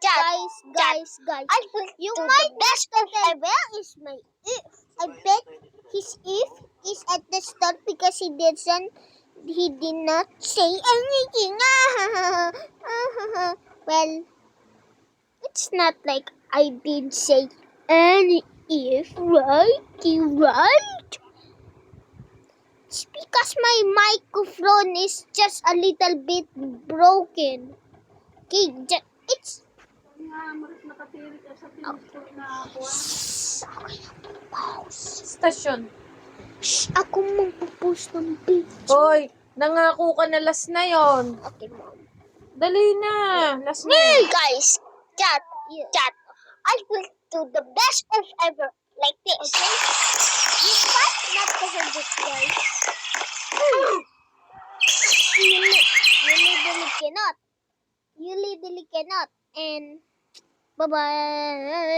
guys. You might best of ever is my if. I bet his if is at the start because he did not say anything. Well, it's not like I did say any if, right? Right? It's because my microphone is just a little bit broken. Okay, it's... Stasyon. Shh, ako magpo-post ng picture. Hoy, nangako ka na last na yon. Okay, Mom. Dali na. Last na. Guys, chat. I will do the best of ever. Like this. Okay? You must not forget, guys. You legally cannot. And bye-bye.